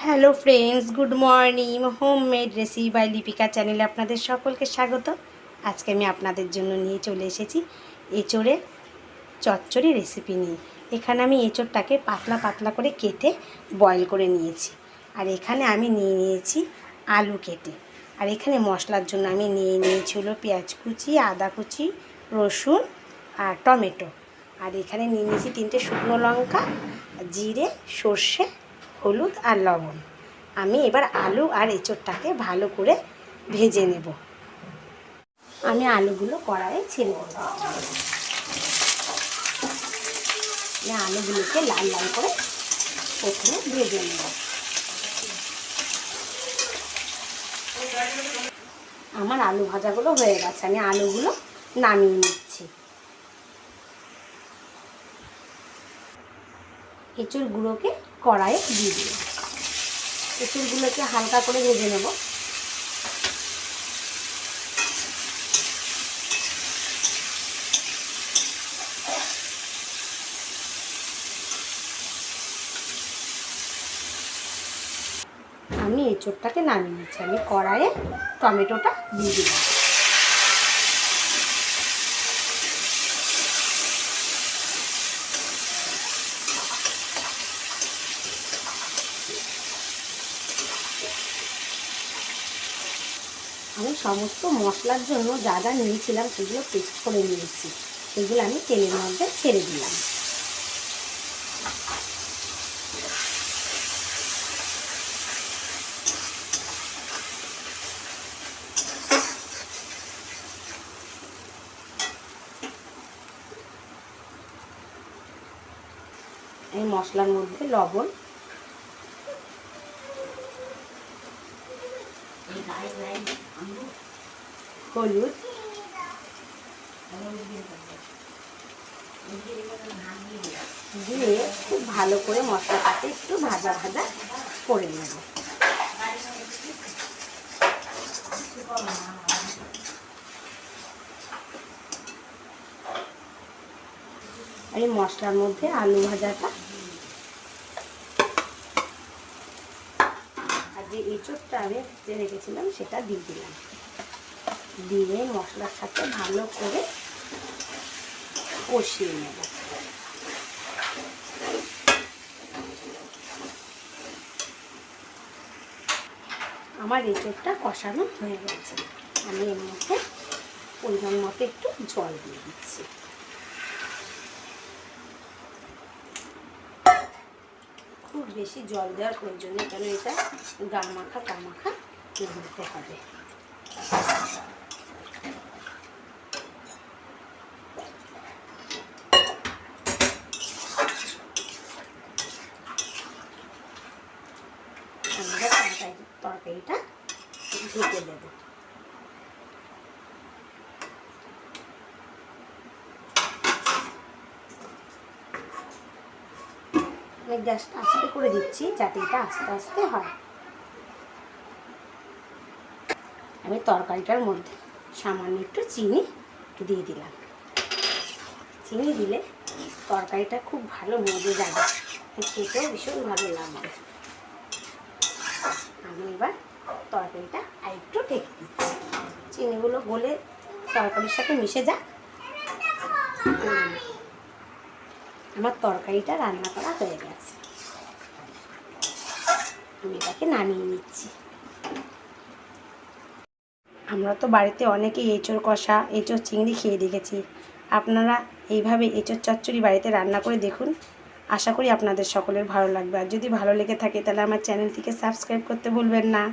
Hello friends, good morning. Homemade recipe by Lipika চ্যানেলে আপনাদের সকলকে স্বাগত। আজকে আমি আপনাদের জন্য নিয়ে চলে এসেছি এঁচোড়ের চচ্চড়ি রেসিপি নিয়ে। এখানে আমি এঁচোড়টাকে পাতলা পাতলা করে কেটে বয়েল করে নিয়েছি। আর এখানে আমি নিয়ে নিয়েছি আলু কেটে। আর এখানে মশলার জন্য আমি নিয়ে নিয়েছি হলো পেঁয়াজ কুচি, আদা কুচি, রসুন আর টমেটো। আর এখানে নিয়ে নিয়েছি 3টে শুকনো লঙ্কা, জিরে, সর্ষে, হলুদ আর লবণ। আমি এবার আলু আর এঁচোড়টাকে ভালো করে ভেজে নেব। আমি আলুগুলো কড়াইয়ে ছেড়ে দেব। আলুগুলোকে লাল লাল করে প্রথমে ভেজে নেব। আমার আলু ভাজাগুলো হয়ে গেছে, আমি আলুগুলো নামিয়ে নিচ্ছি। এঁচোড় গুঁড়োকে কড়াইয়ে দিয়ে দিই। এঁচোড়গুলোকে হালকা করে ভেজে নেব। আমি এঁচোড়টাকে নামিয়ে নিচ্ছি। আমি কড়াইয়ে টমেটোটা দিয়ে দিলাম। আমি সমস্ত মশলার জন্য যা যা নিয়েছিলাম সেগুলো পেস্ট করে নিয়েছি। সেগুলো আমি তেলের মধ্যে ছেড়ে দিলাম। এই মশলার মধ্যে লবণ, হলুদ, দিয়ে খুব ভালো করে মশলাটাকে একটু ভাজা ভাজা করে নেব। এই মশলার মধ্যে আলু ভাজাটা আর যে এঁচোড়টা আমি ভেজে রেখেছিলাম সেটা দিয়ে দিলাম। দিয়ে মশলার সাথে ভালো করে কষিয়ে নেব। আমার এঁচোড়টা কষানো হয়ে গেছে। আমি এর মধ্যে পরিমাণ মতো একটু জল দিয়ে দিচ্ছি। খুব বেশি জল দেওয়ার প্রয়োজন নেই, কেন এটা গা মাখা দিতে হবে। আমরা তরকারিটা ঢেকে দেব। আমি গ্যাসটা আস্তে করে দিচ্ছি যাতে এটা আস্তে আস্তে হয়। আমি তরকারিটার মধ্যে সামান্য একটু চিনি দিয়ে দিলাম। চিনি দিলে তরকারিটা খুব ভালো মজে যাবে, খেতেও ভীষণ ভালো লাগবে। আমি এবার তরকারিটা আরেকটু ঢেকে দিচ্ছি। চিনিগুলো গলে তরকারির সাথে মিশে যাক। আমার তরকারিটা রান্না করা হয়ে গেছে। আমি এটাকে নামিয়ে নিচ্ছি। আমরা তো বাড়িতে অনেকেই এঁচোড় কষা, এঁচোড় চিংড়ি খেয়ে দেখেছি। আপনারা এইভাবে এঁচোড় চচ্চড়ি বাড়িতে রান্না করে দেখুন। আশা করি আপনাদের সকলের ভালো লাগবে। আর যদি ভালো লেগে থাকে তাহলে আমার চ্যানেলটিকে সাবস্ক্রাইব করতে ভুলবেন না।